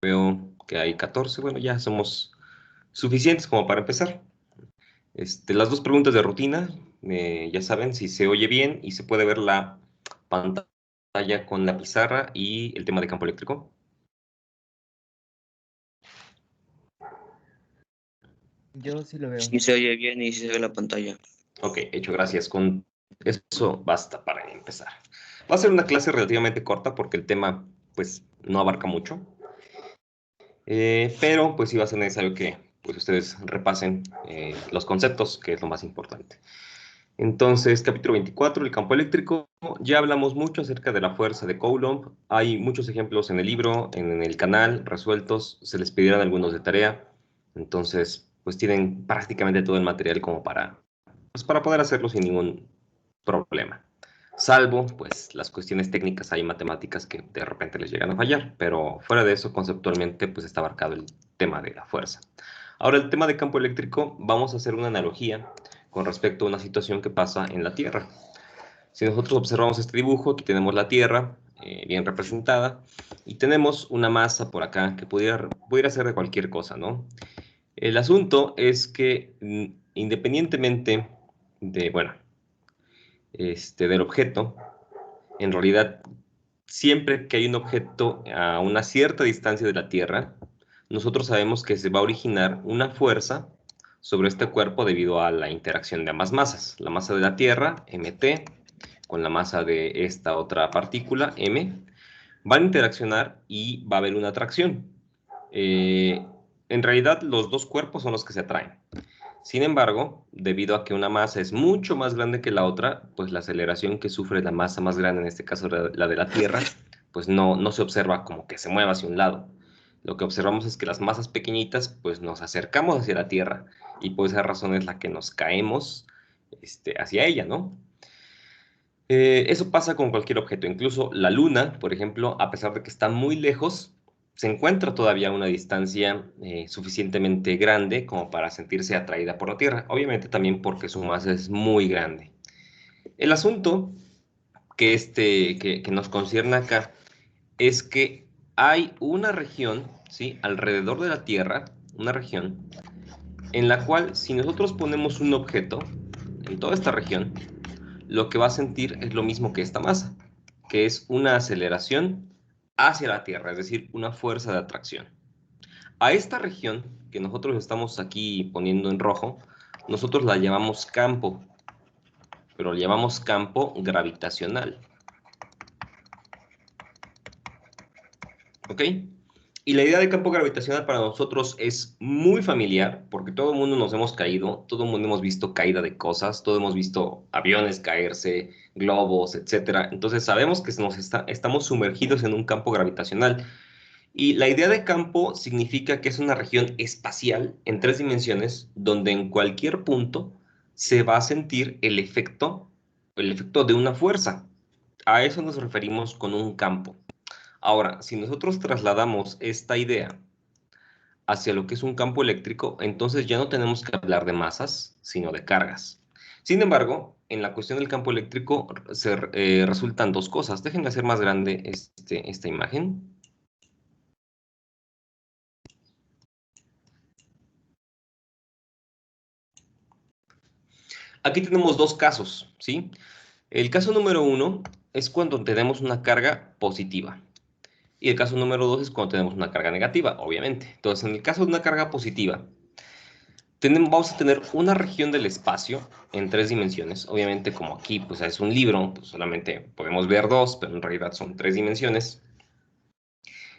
veo que hay 14. Bueno, ya somos suficientes como para empezar. Las dos preguntas de rutina, ya saben si se oye bien y se puede ver la pantalla con la pizarra y el tema de campo eléctrico. Yo sí lo veo. Sí se oye bien y sí se ve la pantalla. Ok, hecho, gracias. Con eso basta para empezar. Va a ser una clase relativamente corta porque el tema, pues, no abarca mucho. Pero, pues, sí va a ser necesario que, pues, ustedes repasen los conceptos, que es lo más importante. Entonces, capítulo 24, el campo eléctrico. Ya hablamos mucho acerca de la fuerza de Coulomb. Hay muchos ejemplos en el libro, en el canal, resueltos. Se les pidieron algunos de tarea. Entonces, pues tienen prácticamente todo el material como para poder hacerlo sin ningún problema. Salvo, pues, las cuestiones técnicas, hay matemáticas que de repente les llegan a fallar, pero fuera de eso, conceptualmente, pues está abarcado el tema de la fuerza. Ahora, el tema de campo eléctrico, vamos a hacer una analogía con respecto a una situación que pasa en la Tierra. Si nosotros observamos este dibujo, aquí tenemos la Tierra bien representada y tenemos una masa por acá que pudiera ser de cualquier cosa, ¿no? El asunto es que independientemente de, bueno, del objeto, en realidad, siempre que hay un objeto a una cierta distancia de la Tierra, nosotros sabemos que se va a originar una fuerza sobre este cuerpo debido a la interacción de ambas masas. La masa de la Tierra, mt, con la masa de esta otra partícula, m, van a interaccionar y va a haber una atracción. En realidad, los dos cuerpos son los que se atraen. Sin embargo, debido a que una masa es mucho más grande que la otra, pues la aceleración que sufre la masa más grande, en este caso la de la Tierra, pues no se observa como que se mueva hacia un lado. Lo que observamos es que las masas pequeñitas, pues nos acercamos hacia la Tierra y por esa razón es la que nos caemos hacia ella, ¿no? Eso pasa con cualquier objeto, incluso la Luna, por ejemplo, a pesar de que está muy lejos, se encuentra todavía a una distancia suficientemente grande como para sentirse atraída por la Tierra, obviamente también porque su masa es muy grande. El asunto que nos concierne acá es que hay una región, ¿sí?, alrededor de la Tierra, una región en la cual si nosotros ponemos un objeto en toda esta región, lo que va a sentir es lo mismo que esta masa, que es una aceleración hacia la Tierra, es decir, una fuerza de atracción. A esta región que nosotros estamos aquí poniendo en rojo, nosotros la llamamos campo, pero la llamamos campo gravitacional. ¿Ok? Y la idea de campo gravitacional para nosotros es muy familiar, porque todo el mundo nos hemos caído, todo el mundo hemos visto caída de cosas, todo hemos visto aviones caerse, globos, etcétera. Entonces sabemos que estamos sumergidos en un campo gravitacional. Y la idea de campo significa que es una región espacial en 3 dimensiones, donde en cualquier punto se va a sentir el efecto de una fuerza. A eso nos referimos con un campo. Ahora, si nosotros trasladamos esta idea hacia lo que es un campo eléctrico, entonces ya no tenemos que hablar de masas, sino de cargas. Sin embargo, en la cuestión del campo eléctrico resultan dos cosas. Déjenme hacer más grande esta imagen. Aquí tenemos dos casos, ¿sí? El caso número uno es cuando tenemos una carga positiva. Y el caso número dos es cuando tenemos una carga negativa, obviamente. Entonces, en el caso de una carga positiva, vamos a tener una región del espacio en 3 dimensiones. Obviamente, como aquí pues, es un libro, pues solamente podemos ver dos, pero en realidad son 3 dimensiones.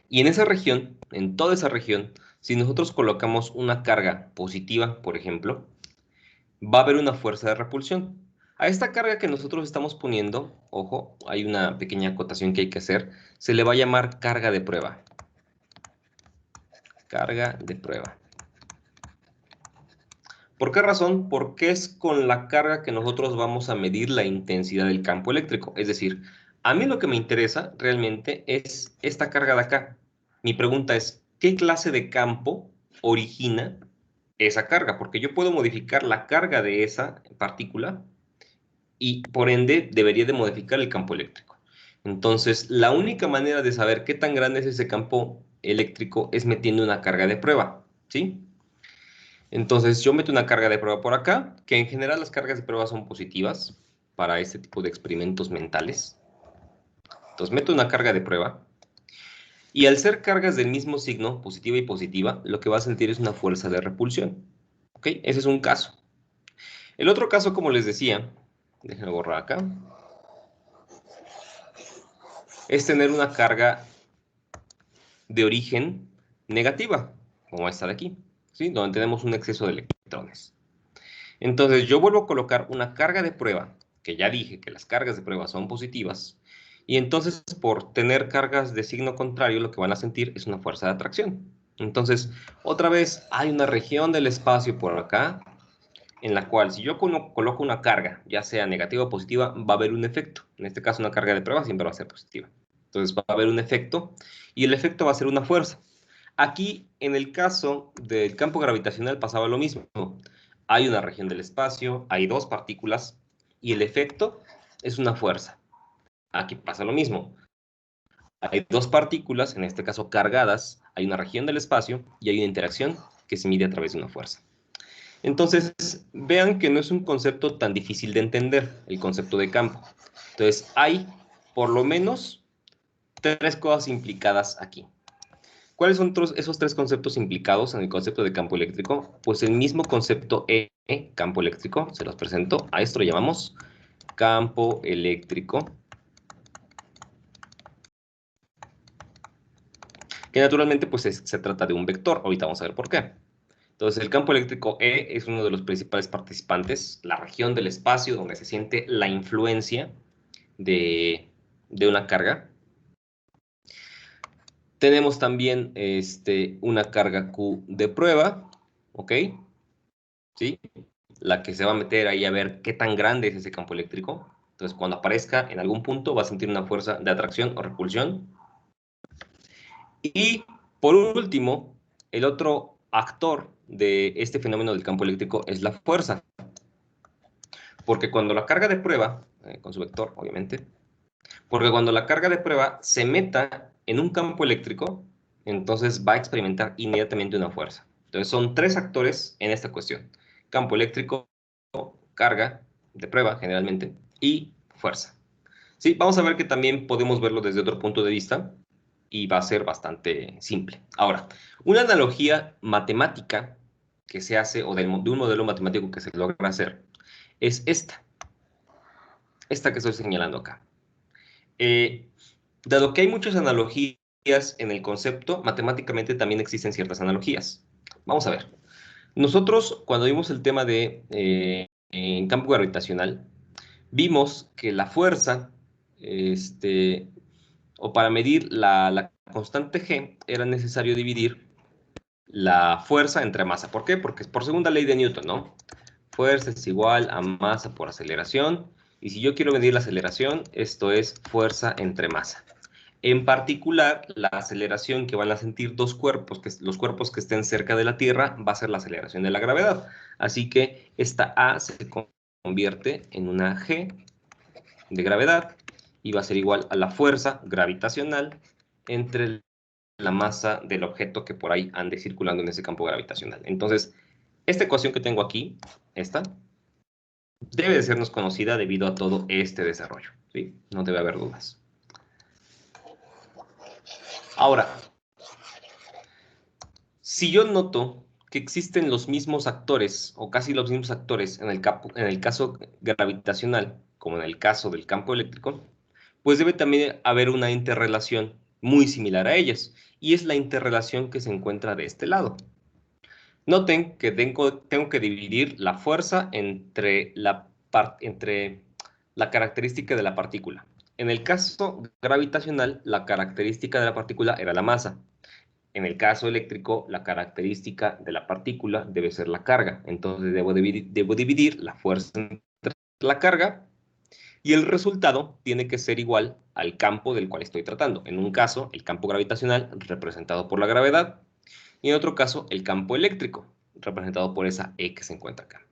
Y en esa región, en toda esa región, si nosotros colocamos una carga positiva, por ejemplo, va a haber una fuerza de repulsión. A esta carga que nosotros estamos poniendo, ojo, hay una pequeña acotación que hay que hacer, se le va a llamar carga de prueba. Carga de prueba. ¿Por qué razón? Porque es con la carga que nosotros vamos a medir la intensidad del campo eléctrico. Es decir, a mí lo que me interesa realmente es esta carga de acá. Mi pregunta es, ¿qué clase de campo origina esa carga? Porque yo puedo modificar la carga de esa partícula y por ende debería de modificar el campo eléctrico. Entonces, la única manera de saber qué tan grande es ese campo eléctrico es metiendo una carga de prueba, ¿sí? Entonces yo meto una carga de prueba por acá, que en general las cargas de prueba son positivas para este tipo de experimentos mentales. Entonces meto una carga de prueba. Y al ser cargas del mismo signo, positiva y positiva, lo que va a sentir es una fuerza de repulsión. ¿Ok? Ese es un caso. El otro caso, como les decía, déjenme borrar acá, es tener una carga de origen negativa, como esta de aquí, ¿sí? Donde tenemos un exceso de electrones. Entonces yo vuelvo a colocar una carga de prueba, que ya dije que las cargas de prueba son positivas, y entonces por tener cargas de signo contrario lo que van a sentir es una fuerza de atracción. Entonces, otra vez hay una región del espacio por acá, en la cual si yo coloco una carga, ya sea negativa o positiva, va a haber un efecto. En este caso una carga de prueba siempre va a ser positiva. Entonces va a haber un efecto, y el efecto va a ser una fuerza. Aquí, en el caso del campo gravitacional, pasaba lo mismo. Hay una región del espacio, hay dos partículas, y el efecto es una fuerza. Aquí pasa lo mismo. Hay dos partículas, en este caso cargadas, hay una región del espacio, y hay una interacción que se mide a través de una fuerza. Entonces, vean que no es un concepto tan difícil de entender, el concepto de campo. Entonces, hay por lo menos tres cosas implicadas aquí. ¿Cuáles son esos tres conceptos implicados en el concepto de campo eléctrico? Pues el mismo concepto campo eléctrico, se los presento. A esto lo llamamos campo eléctrico, que naturalmente pues se trata de un vector. Ahorita vamos a ver por qué. Entonces, el campo eléctrico es uno de los principales participantes, la región del espacio donde se siente la influencia de una carga. Tenemos también una carga Q de prueba, ¿ok? ¿Sí? La que se va a meter ahí a ver qué tan grande es ese campo eléctrico. Entonces, cuando aparezca en algún punto, va a sentir una fuerza de atracción o repulsión. Y, por último, el otro actor de este fenómeno del campo eléctrico es la fuerza. Porque cuando la carga de prueba, con su vector, obviamente, porque cuando la carga de prueba se meta en un campo eléctrico, entonces va a experimentar inmediatamente una fuerza. Entonces son tres actores en esta cuestión: campo eléctrico, carga de prueba generalmente, y fuerza. Sí, vamos a ver que también podemos verlo desde otro punto de vista y va a ser bastante simple. Ahora, una analogía matemática que se hace, o de un modelo matemático que se logra hacer, es esta que estoy señalando acá. Dado que hay muchas analogías en el concepto, matemáticamente también existen ciertas analogías. Vamos a ver. Nosotros, cuando vimos el tema de en campo gravitacional, vimos que la fuerza, o para medir la constante G, era necesario dividir la fuerza entre masa. ¿Por qué? Porque es por segunda ley de Newton, ¿no? Fuerza es igual a masa por aceleración. Y si yo quiero medir la aceleración, esto es fuerza entre masa. En particular, la aceleración que van a sentir dos cuerpos, los cuerpos que estén cerca de la Tierra, va a ser la aceleración de la gravedad. Así que esta A se convierte en una G de gravedad y va a ser igual a la fuerza gravitacional entre la masa del objeto que por ahí ande circulando en ese campo gravitacional. Entonces, esta ecuación que tengo aquí, esta, debe de sernos conocida debido a todo este desarrollo, ¿sí? No debe haber dudas. Ahora, si yo noto que existen los mismos actores, o casi los mismos actores, en el caso gravitacional, como en el caso del campo eléctrico, pues debe también haber una interrelación muy similar a ellas, y es la interrelación que se encuentra de este lado. Noten que tengo que dividir la fuerza entre la característica de la partícula. En el caso gravitacional, la característica de la partícula era la masa. En el caso eléctrico, la característica de la partícula debe ser la carga. Entonces debo dividir la fuerza entre la carga, y el resultado tiene que ser igual al campo del cual estoy tratando. En un caso, el campo gravitacional representado por la gravedad, y en otro caso, el campo eléctrico representado por esa E que se encuentra acá.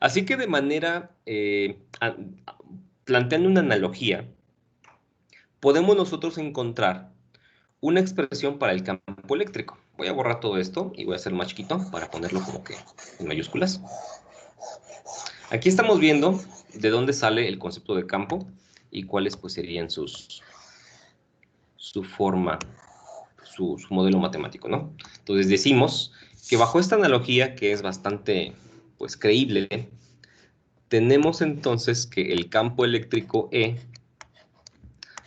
Así que de manera, planteando una analogía, podemos nosotros encontrar una expresión para el campo eléctrico. Voy a borrar todo esto y voy a hacer más chiquito para ponerlo como que en mayúsculas. Aquí estamos viendo de dónde sale el concepto de campo y cuáles pues serían su forma, su modelo matemático, ¿no? Entonces decimos que bajo esta analogía, que es bastante pues creíble, tenemos entonces que el campo eléctrico E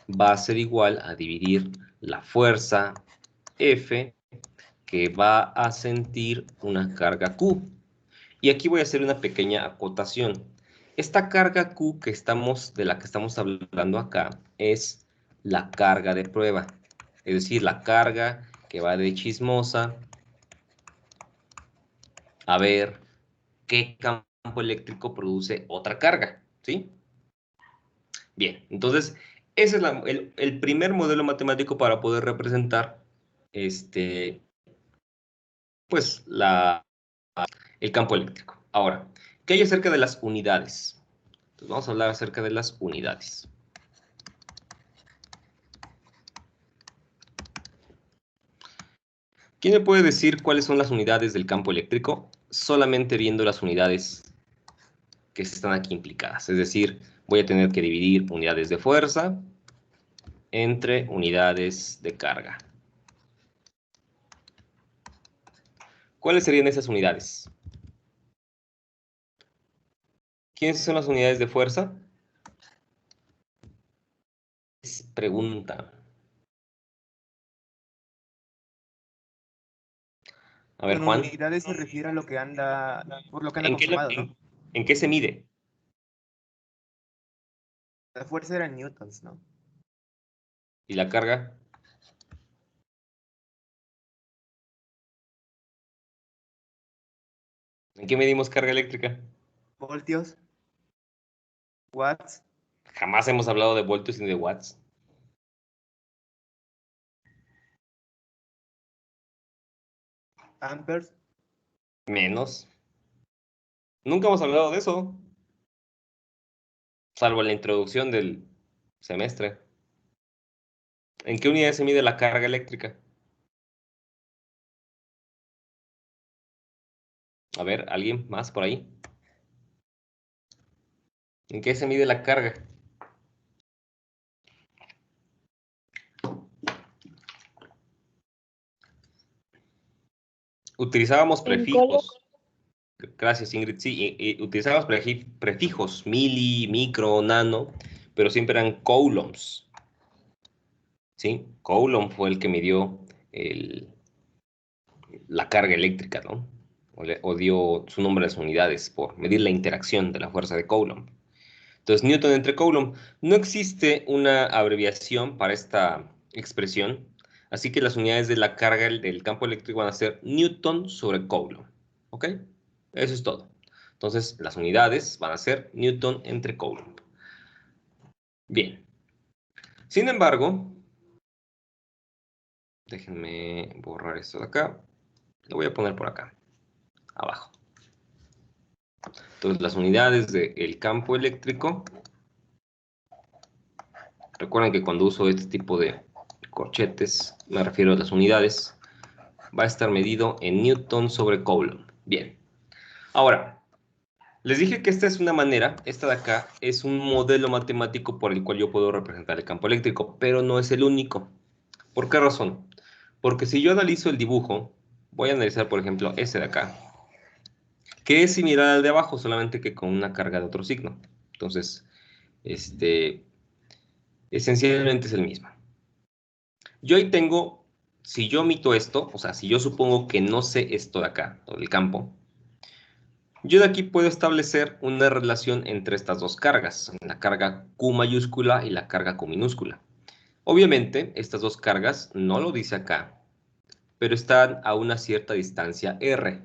va a ser igual a dividir la fuerza F que va a sentir una carga Q. Y aquí voy a hacer una pequeña acotación. Esta carga Q de la que estamos hablando acá es la carga de prueba. Es decir, la carga que va de chismosa a ver qué campo eléctrico produce otra carga, ¿sí? Bien, entonces ese es el primer modelo matemático para poder representar pues el campo eléctrico. Ahora, ¿qué hay acerca de las unidades? Entonces vamos a hablar acerca de las unidades. ¿Quién me puede decir cuáles son las unidades del campo eléctrico? Solamente viendo las unidades que están aquí implicadas. Es decir, voy a tener que dividir unidades de fuerza entre unidades de carga. ¿Cuáles serían esas unidades? ¿Quiénes son las unidades de fuerza? Es pregunta. A ver, Con Juan, unidades se refiere a lo que anda, por lo que anda ¿en qué, conformado, ¿no? en qué se mide? La fuerza era en newtons, ¿no? ¿Y la carga? ¿En qué medimos carga eléctrica? Voltios, watts, Jamás hemos hablado de voltios ni de watts. amperes. Menos. Nunca hemos hablado de eso, salvo en la introducción del semestre. ¿En qué unidad se mide la carga eléctrica? A ver, ¿alguien más por ahí? ¿En qué se mide la carga? Utilizábamos prefijos. Gracias, Ingrid. Sí, utilizábamos prefijos, mili, micro, nano, pero siempre eran coulombs. ¿Sí? Coulomb fue el que midió la carga eléctrica, ¿no? O dio su nombre a las unidades por medir la interacción de la fuerza de Coulomb. Entonces, Newton entre Coulomb. No existe una abreviación para esta expresión, así que las unidades de la carga del campo eléctrico van a ser Newton sobre Coulomb. ¿Ok? Eso es todo. Entonces, las unidades van a ser Newton entre Coulomb. Bien. Sin embargo, déjenme borrar esto de acá. Lo voy a poner por acá, abajo. Entonces, las unidades del campo eléctrico. Recuerden que cuando uso este tipo de corchetes, me refiero a las unidades, va a estar medido en Newton sobre Coulomb. Bien. Ahora, les dije que esta es una manera, esta de acá, es un modelo matemático por el cual yo puedo representar el campo eléctrico, pero no es el único. ¿Por qué razón? Porque si yo analizo el dibujo, voy a analizar, por ejemplo, este de acá, que es similar al de abajo, solamente que con una carga de otro signo. Entonces, esencialmente es el mismo. Yo ahí tengo, si yo omito esto, o sea, si yo supongo que no sé esto de acá, o del campo, yo de aquí puedo establecer una relación entre estas dos cargas, la carga Q mayúscula y la carga Q minúscula. Obviamente, estas dos cargas no lo dice acá, pero están a una cierta distancia R.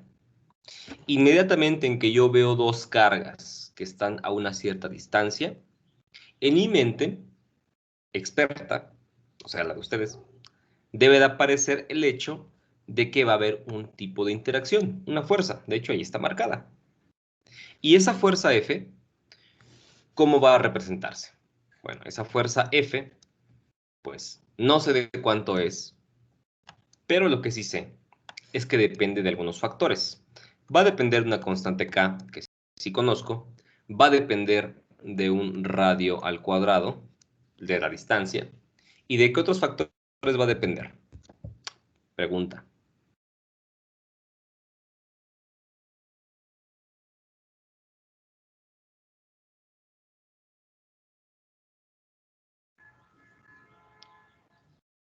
Inmediatamente en que yo veo dos cargas que están a una cierta distancia, en mi mente experta, o sea, la de ustedes, debe de aparecer el hecho de que va a haber un tipo de interacción, una fuerza. De hecho, ahí está marcada. Y esa fuerza F, ¿cómo va a representarse? Bueno, esa fuerza F, pues no sé de cuánto es, Pero lo que sí sé es que depende de algunos factores. Va a depender de una constante K, que sí conozco. Va a depender de un radio al cuadrado, de la distancia. ¿Y de qué otros factores va a depender? Pregunta.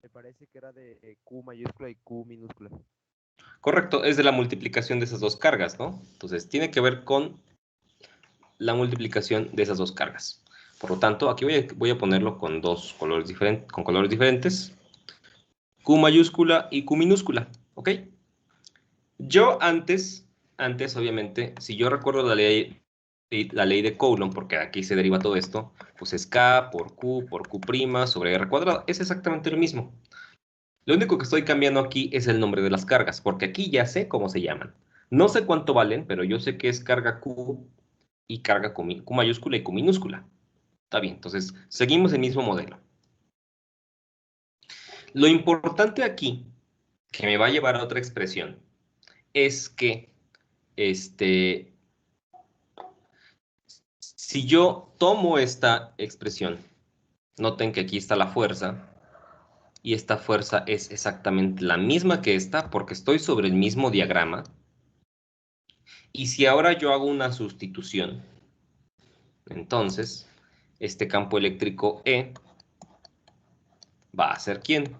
Me parece que era de Q mayúscula y Q minúscula. Correcto, es de la multiplicación de esas dos cargas, ¿no? Entonces, tiene que ver con la multiplicación de esas dos cargas. Por lo tanto, aquí voy a ponerlo con colores diferentes. Q mayúscula y Q minúscula, ¿ok? Yo antes, obviamente, si yo recuerdo la ley de Coulomb, porque aquí se deriva todo esto, pues es K por Q' sobre R cuadrado. Es exactamente lo mismo. Lo único que estoy cambiando aquí es el nombre de las cargas, porque aquí ya sé cómo se llaman. No sé cuánto valen, pero yo sé que es carga Q y carga Q mayúscula y Q minúscula. Está bien, entonces seguimos el mismo modelo. Lo importante aquí, que me va a llevar a otra expresión, es que si yo tomo esta expresión, noten que aquí está la fuerza, y esta fuerza es exactamente la misma que esta, porque estoy sobre el mismo diagrama. Y si ahora yo hago una sustitución, entonces este campo eléctrico E va a ser ¿quién?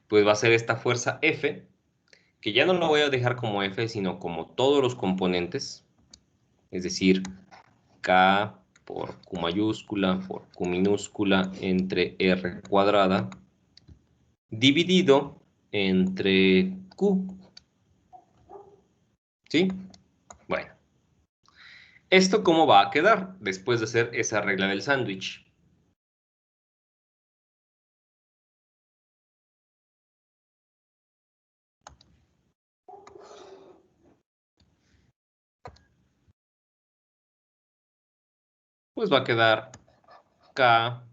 Pues va a ser esta fuerza F, que ya no lo voy a dejar como F, sino como todos los componentes, es decir, K por Q mayúscula por Q minúscula entre R cuadrada, dividido entre Q. ¿Sí? Bueno. ¿Esto cómo va a quedar después de hacer esa regla del sándwich? Pues va a quedar K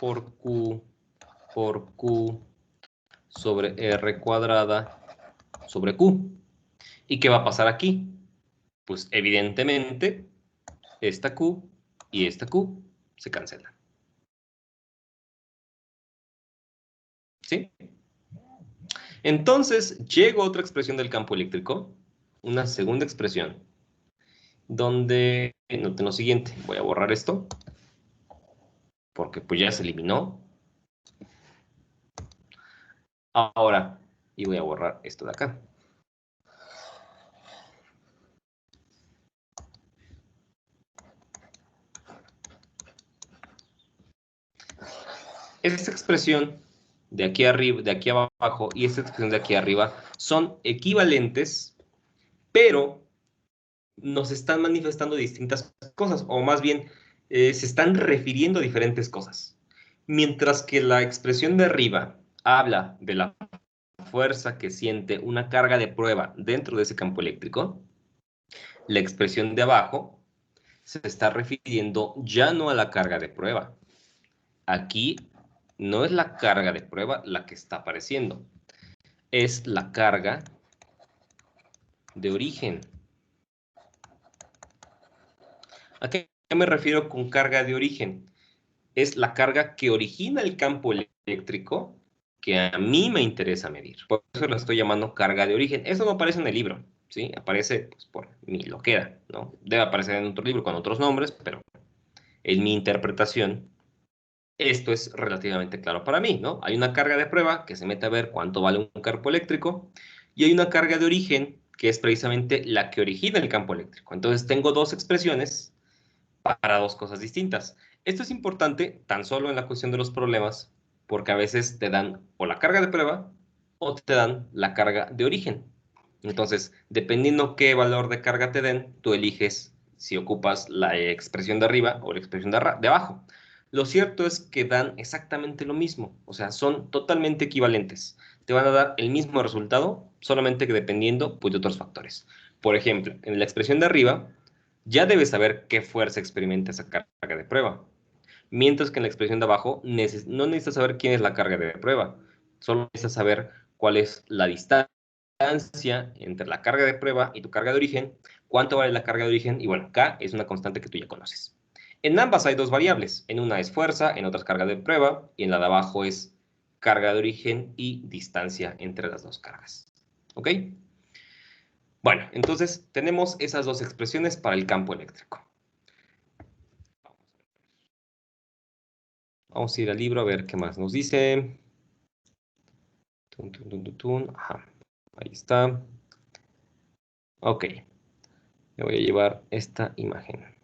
por Q sobre R cuadrada sobre Q. ¿Y qué va a pasar aquí? Pues evidentemente esta Q y esta Q se cancelan. ¿Sí? Entonces, llego a otra expresión del campo eléctrico, una segunda expresión, donde noten lo siguiente. Voy a borrar esto, porque pues ya se eliminó. Ahora, y voy a borrar esto de acá. Esta expresión de aquí arriba, de aquí abajo y esta expresión de aquí arriba son equivalentes, pero nos están manifestando distintas cosas, o más bien se están refiriendo a diferentes cosas. Mientras que la expresión de arriba habla de la fuerza que siente una carga de prueba dentro de ese campo eléctrico, la expresión de abajo se está refiriendo ya no a la carga de prueba. Aquí no es la carga de prueba la que está apareciendo, es la carga de origen. ¿A qué me refiero con carga de origen? Es la carga que origina el campo eléctrico que a mí me interesa medir. Por eso la estoy llamando carga de origen. Eso no aparece en el libro, ¿sí? Aparece pues, por mi loquera, ¿no? Debe aparecer en otro libro con otros nombres, pero en mi interpretación, esto es relativamente claro para mí, ¿no? Hay una carga de prueba que se mete a ver cuánto vale un campo eléctrico y hay una carga de origen que es precisamente la que origina el campo eléctrico. Entonces tengo dos expresiones para dos cosas distintas. Esto es importante tan solo en la cuestión de los problemas, porque a veces te dan o la carga de prueba o te dan la carga de origen. Entonces, dependiendo qué valor de carga te den, tú eliges si ocupas la expresión de arriba o la expresión de abajo. Lo cierto es que dan exactamente lo mismo, o sea, son totalmente equivalentes. Te van a dar el mismo resultado, solamente que dependiendo pues, de otros factores. Por ejemplo, en la expresión de arriba, ya debes saber qué fuerza experimenta esa carga de prueba. Mientras que en la expresión de abajo no necesitas saber quién es la carga de prueba. Solo necesitas saber cuál es la distancia entre la carga de prueba y tu carga de origen, cuánto vale la carga de origen, y bueno, K es una constante que tú ya conoces. En ambas hay dos variables, en una es fuerza, en otra es carga de prueba, y en la de abajo es carga de origen y distancia entre las dos cargas. ¿Ok? Bueno, entonces tenemos esas dos expresiones para el campo eléctrico. Vamos a ir al libro a ver qué más nos dice. Ajá, ahí está. Ok, me voy a llevar esta imagen.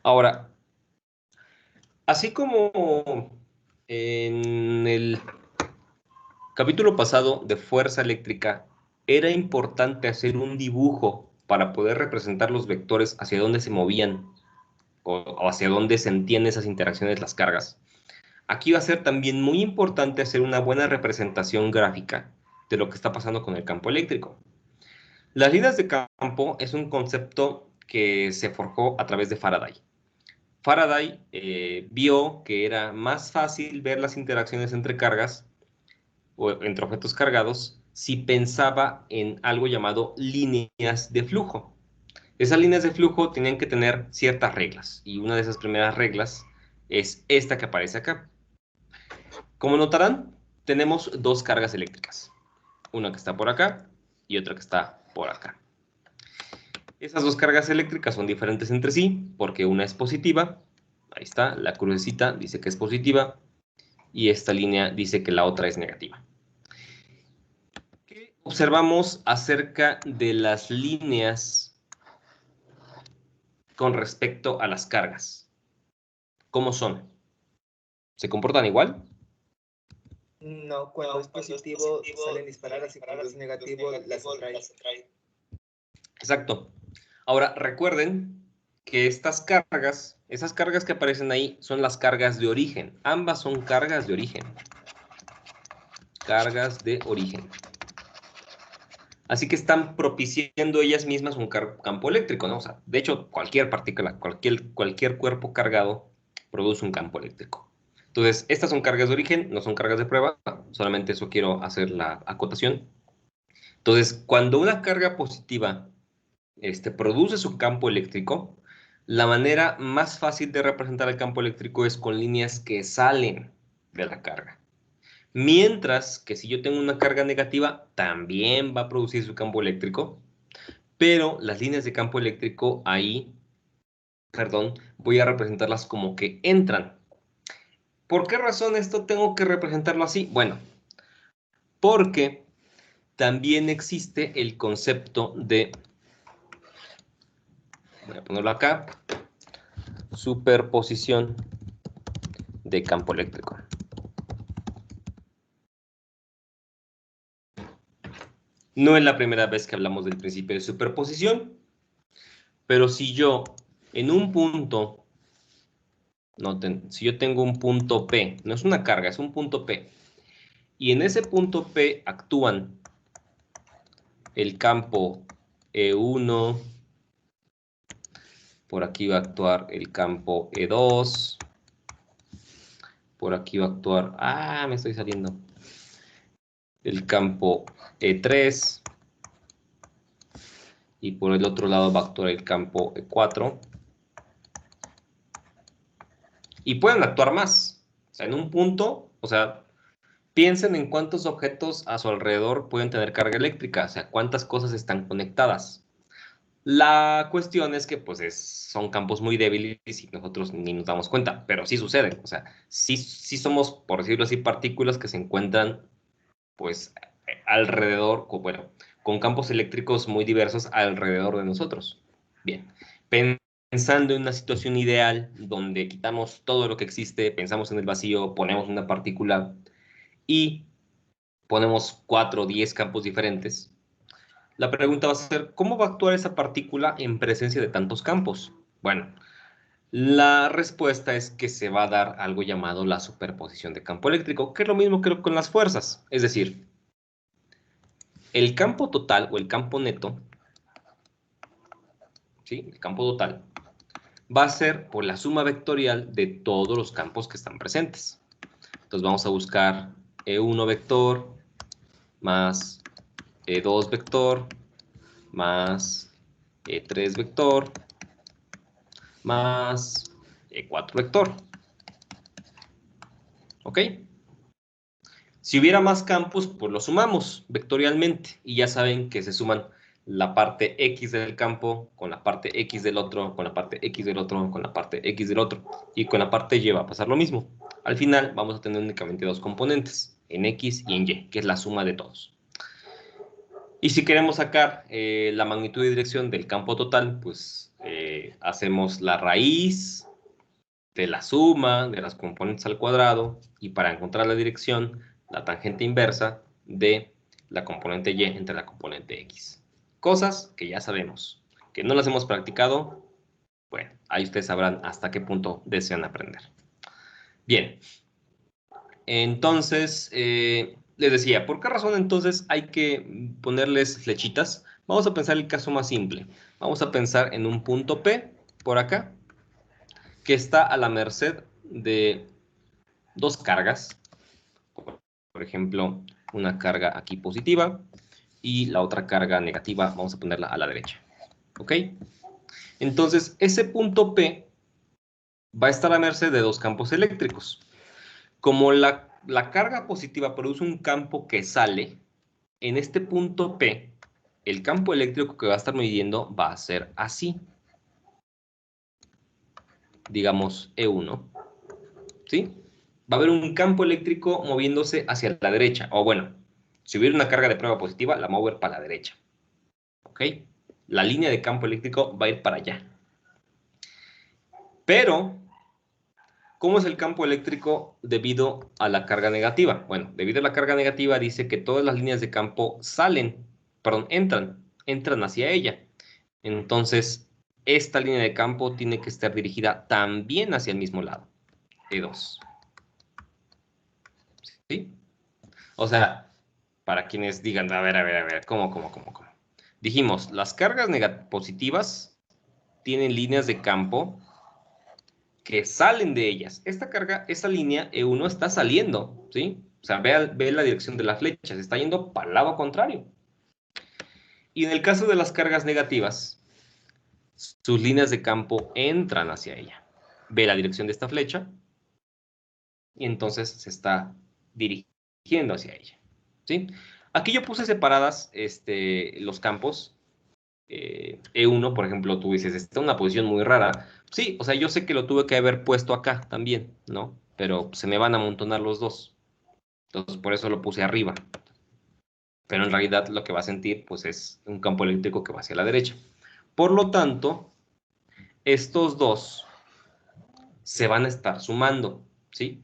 Ahora, así como en el capítulo pasado de fuerza eléctrica, era importante hacer un dibujo para poder representar los vectores hacia dónde se movían o hacia dónde sentían esas interacciones las cargas. Aquí va a ser también muy importante hacer una buena representación gráfica de lo que está pasando con el campo eléctrico. Las líneas de campo es un concepto que se forjó a través de Faraday. Faraday vio que era más fácil ver las interacciones entre cargas o entre objetos cargados si pensaba en algo llamado líneas de flujo. Esas líneas de flujo tenían que tener ciertas reglas y una de esas primeras reglas es esta que aparece acá. Como notarán, tenemos dos cargas eléctricas, una que está por acá y otra que está por acá. Esas dos cargas eléctricas son diferentes entre sí porque una es positiva, ahí está, la crucecita dice que es positiva y esta línea dice que la otra es negativa. ¿Qué observamos acerca de las líneas con respecto a las cargas? ¿Cómo son? ¿Se comportan igual? No, cuando es positivo salen disparadas y cuando es negativo las atrae. Exacto. Ahora, recuerden que estas cargas, esas cargas que aparecen ahí, son las cargas de origen. Ambas son cargas de origen. Cargas de origen. Así que están propiciando ellas mismas un campo eléctrico, ¿no? O sea, de hecho, cualquier partícula, cualquier cuerpo cargado produce un campo eléctrico. Entonces, estas son cargas de origen, no son cargas de prueba, solamente eso quiero hacer la acotación. Entonces, cuando una carga positiva produce su campo eléctrico, la manera más fácil de representar el campo eléctrico es con líneas que salen de la carga. Mientras que si yo tengo una carga negativa, también va a producir su campo eléctrico, pero las líneas de campo eléctrico ahí, perdón, voy a representarlas como que entran. ¿Por qué razón esto tengo que representarlo así? Bueno, porque también existe el concepto de, voy a ponerlo acá, superposición de campo eléctrico. No es la primera vez que hablamos del principio de superposición, pero si yo en un punto, noten, si yo tengo un punto P, no es una carga, es un punto P, y en ese punto P actúan el campo E1, por aquí va a actuar el campo E2, por aquí va a actuar, me estoy saliendo, el campo E3, y por el otro lado va a actuar el campo E4, y pueden actuar más, o sea, en un punto, o sea, piensen en cuántos objetos a su alrededor pueden tener carga eléctrica, o sea, cuántas cosas están conectadas. La cuestión es que pues son campos muy débiles y nosotros ni nos damos cuenta, pero sí suceden, o sea, sí somos, por decirlo así, partículas que se encuentran pues alrededor, bueno, con campos eléctricos muy diversos alrededor de nosotros. Bien, pensando en una situación ideal donde quitamos todo lo que existe, pensamos en el vacío, ponemos una partícula y ponemos 4 o 10 campos diferentes, la pregunta va a ser, ¿cómo va a actuar esa partícula en presencia de tantos campos? Bueno, la respuesta es que se va a dar algo llamado la superposición de campo eléctrico, que es lo mismo que con las fuerzas. Es decir, el campo total o el campo neto, ¿sí? El campo total, va a ser por la suma vectorial de todos los campos que están presentes. Entonces vamos a buscar E1 vector más E2 vector más E3 vector más E4 vector. ¿Ok? Si hubiera más campos, pues los sumamos vectorialmente. Y ya saben que se suman la parte X del campo con la parte X del otro, con la parte X del otro, con la parte X del otro. Y con la parte Y va a pasar lo mismo. Al final vamos a tener únicamente dos componentes, en X y en Y, que es la suma de todos. Y si queremos sacar la magnitud y dirección del campo total, pues hacemos la raíz de la suma de las componentes al cuadrado, y para encontrar la dirección, la tangente inversa de la componente Y entre la componente X. Cosas que ya sabemos, que no las hemos practicado. Bueno, ahí ustedes sabrán hasta qué punto desean aprender. Bien, entonces, les decía, ¿por qué razón entonces hay que ponerles flechitas? Vamos a pensar el caso más simple. Vamos a pensar en un punto P, por acá, que está a la merced de dos cargas. Por ejemplo, una carga aquí positiva y la otra carga negativa, vamos a ponerla a la derecha. ¿Ok? Entonces, ese punto P va a estar a merced de dos campos eléctricos. Como la carga positiva produce un campo que sale, en este punto P, el campo eléctrico que va a estar midiendo va a ser así. Digamos E1. ¿Sí? Va a haber un campo eléctrico moviéndose hacia la derecha. O bueno, si hubiera una carga de prueba positiva, la va a mover para la derecha. ¿Ok? La línea de campo eléctrico va a ir para allá. Pero, ¿cómo es el campo eléctrico debido a la carga negativa? Bueno, debido a la carga negativa dice que todas las líneas de campo entran hacia ella. Entonces, esta línea de campo tiene que estar dirigida también hacia el mismo lado, E2. ¿Sí? O sea, para quienes digan, a ver, ¿cómo? Dijimos, las cargas positivas tienen líneas de campo que salen de ellas. Esta línea E1 está saliendo, ¿sí? O sea, ve la dirección de la flecha, se está yendo para el lado contrario. Y en el caso de las cargas negativas, sus líneas de campo entran hacia ella. Ve la dirección de esta flecha y entonces se está dirigiendo hacia ella, ¿sí? Aquí yo puse separadas los campos. E1, por ejemplo, tú dices, está en una posición muy rara. Sí, o sea, yo sé que lo tuve que haber puesto acá también, ¿no? Pero se me van a amontonar los dos. Entonces, por eso lo puse arriba. Pero en realidad lo que va a sentir, pues, es un campo eléctrico que va hacia la derecha. Por lo tanto, estos dos se van a estar sumando, ¿sí?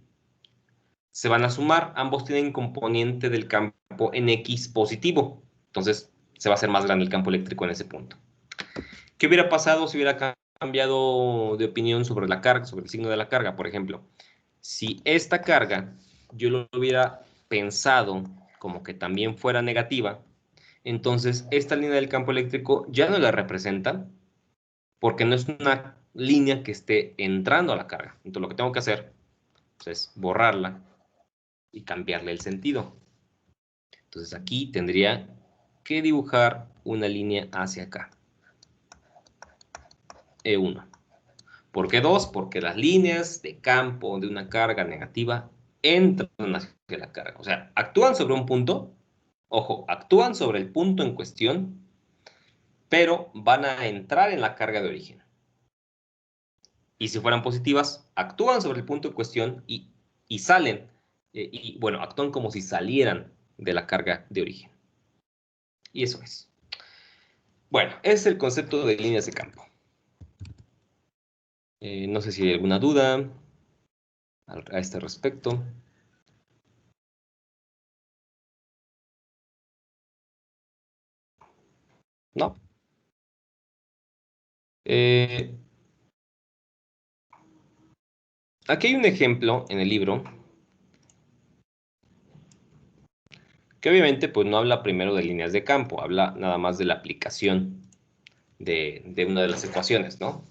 Se van a sumar, ambos tienen componente del campo en X positivo. Entonces, se va a hacer más grande el campo eléctrico en ese punto. ¿Qué hubiera pasado si hubiera cambiado de opinión sobre la carga, sobre el signo de la carga? Por ejemplo, si esta carga yo lo hubiera pensado como que también fuera negativa, entonces esta línea del campo eléctrico ya no la representa porque no es una línea que esté entrando a la carga. Entonces lo que tengo que hacer, pues, es borrarla y cambiarle el sentido. Entonces aquí tendría que dibujar una línea hacia acá. E1. ¿Por qué 2? Porque las líneas de campo de una carga negativa entran hacia la carga. O sea, actúan sobre un punto, ojo, actúan sobre el punto en cuestión, pero van a entrar en la carga de origen. Y si fueran positivas, actúan sobre el punto en cuestión y salen, bueno, actúan como si salieran de la carga de origen. Y eso es. Bueno, ese es el concepto de líneas de campo. No sé si hay alguna duda a este respecto. ¿No? Aquí hay un ejemplo en el libro que obviamente pues no habla primero de líneas de campo, habla nada más de la aplicación de una de las ecuaciones, ¿no?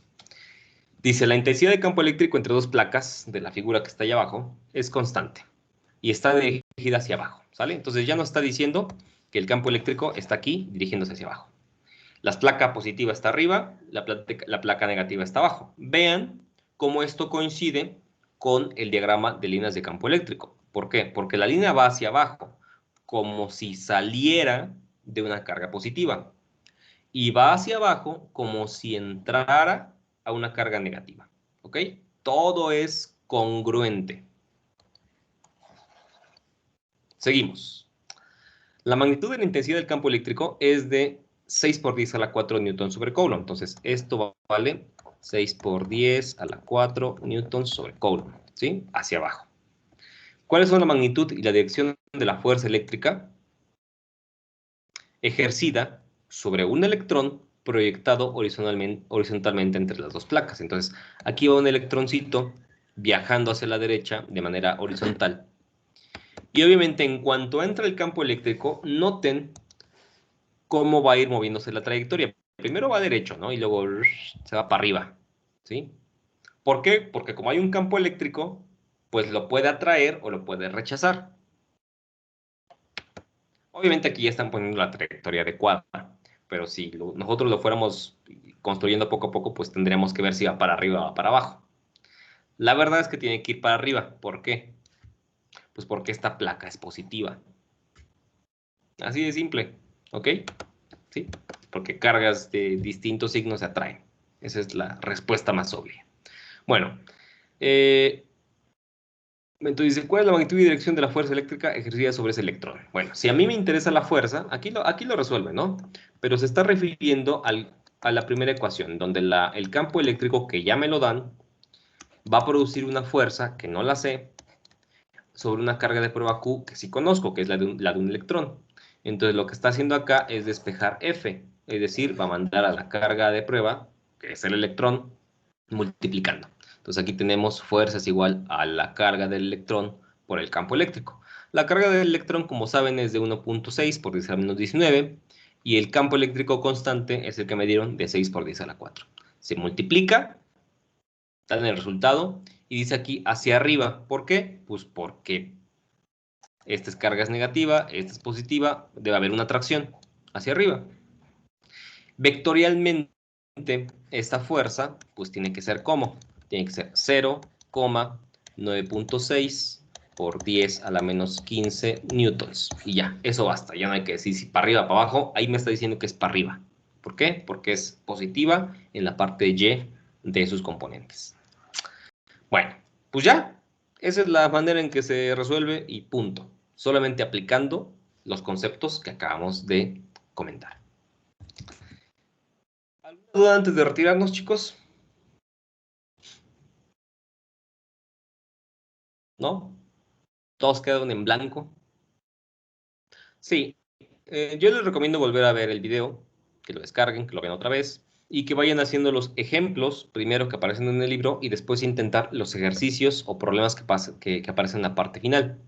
Dice, la intensidad de campo eléctrico entre dos placas de la figura que está ahí abajo es constante y está dirigida hacia abajo, ¿sale? Entonces ya nos está diciendo que el campo eléctrico está aquí dirigiéndose hacia abajo. La placa positiva está arriba, la placa negativa está abajo. Vean cómo esto coincide con el diagrama de líneas de campo eléctrico. ¿Por qué? Porque la línea va hacia abajo, como si saliera de una carga positiva. Y va hacia abajo como si entrara a una carga negativa. ¿Ok? Todo es congruente. Seguimos. La magnitud de la intensidad del campo eléctrico es de 6 por 10 a la 4 newtons sobre Coulomb. Entonces, esto vale 6 por 10 a la 4 newtons sobre Coulomb, ¿sí? Hacia abajo. ¿Cuáles son la magnitud y la dirección de la fuerza eléctrica ejercida sobre un electrón proyectado horizontalmente entre las dos placas? Entonces, aquí va un electroncito viajando hacia la derecha de manera horizontal. Y obviamente, en cuanto entra el campo eléctrico, noten cómo va a ir moviéndose la trayectoria. Primero va derecho, ¿no? Y luego se va para arriba, ¿sí? ¿Por qué? Porque como hay un campo eléctrico, pues lo puede atraer o lo puede rechazar. Obviamente aquí ya están poniendo la trayectoria adecuada, pero si nosotros lo fuéramos construyendo poco a poco, pues tendríamos que ver si va para arriba o va para abajo. La verdad es que tiene que ir para arriba. ¿Por qué? Pues porque esta placa es positiva. Así de simple, ¿ok? ¿Sí? Porque cargas de distintos signos se atraen. Esa es la respuesta más obvia. Bueno, entonces dice, ¿cuál es la magnitud y dirección de la fuerza eléctrica ejercida sobre ese electrón? Bueno, si a mí me interesa la fuerza, aquí lo resuelve, ¿no? Pero se está refiriendo a la primera ecuación, donde el campo eléctrico que ya me lo dan va a producir una fuerza que no la sé sobre una carga de prueba Q que sí conozco, que es la de un electrón. Entonces lo que está haciendo acá es despejar F, es decir, va a mandar a la carga de prueba, que es el electrón, multiplicando. Entonces aquí tenemos fuerzas igual a la carga del electrón por el campo eléctrico. La carga del electrón, como saben, es de 1.6 por 10 a la menos 19, y el campo eléctrico constante es el que me dieron de 6 por 10 a la 4. Se multiplica, dan el resultado, y dice aquí hacia arriba. ¿Por qué? Pues porque esta carga es negativa, esta es positiva, debe haber una atracción hacia arriba. Vectorialmente, esta fuerza, pues tiene que ser ¿cómo? Tiene que ser 0,9.6 por 10 a la menos 15 newtons. Y ya, eso basta. Ya no hay que decir si para arriba o para abajo. Ahí me está diciendo que es para arriba. ¿Por qué? Porque es positiva en la parte Y de sus componentes. Bueno, pues ya. Esa es la manera en que se resuelve y punto. Solamente aplicando los conceptos que acabamos de comentar. ¿Alguna duda antes de retirarnos, chicos? ¿No? ¿Todos quedaron en blanco? Sí. Yo les recomiendo volver a ver el video, que lo descarguen, que lo vean otra vez, y que vayan haciendo los ejemplos, primero que aparecen en el libro, y después intentar los ejercicios o problemas que aparecen en la parte final,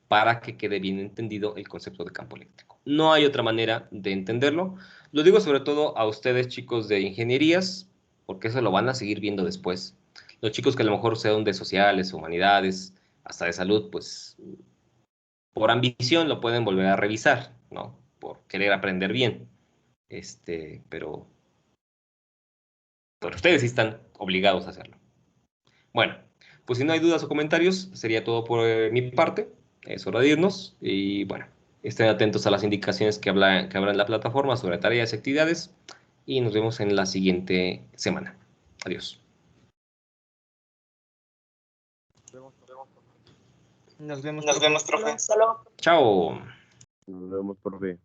para que quede bien entendido el concepto de campo eléctrico. No hay otra manera de entenderlo. Lo digo sobre todo a ustedes, chicos de ingenierías, porque eso lo van a seguir viendo después. Los chicos que a lo mejor sean de sociales, humanidades, hasta de salud, pues por ambición lo pueden volver a revisar, ¿no? Por querer aprender bien. Pero ustedes sí están obligados a hacerlo. Bueno, pues si no hay dudas o comentarios, sería todo por mi parte. Es hora de irnos y bueno, estén atentos a las indicaciones que habrá en la plataforma sobre tareas y actividades y nos vemos en la siguiente semana. Adiós. Nos vemos, Nos vemos, profe. Hasta luego. Chao. Nos vemos, profe.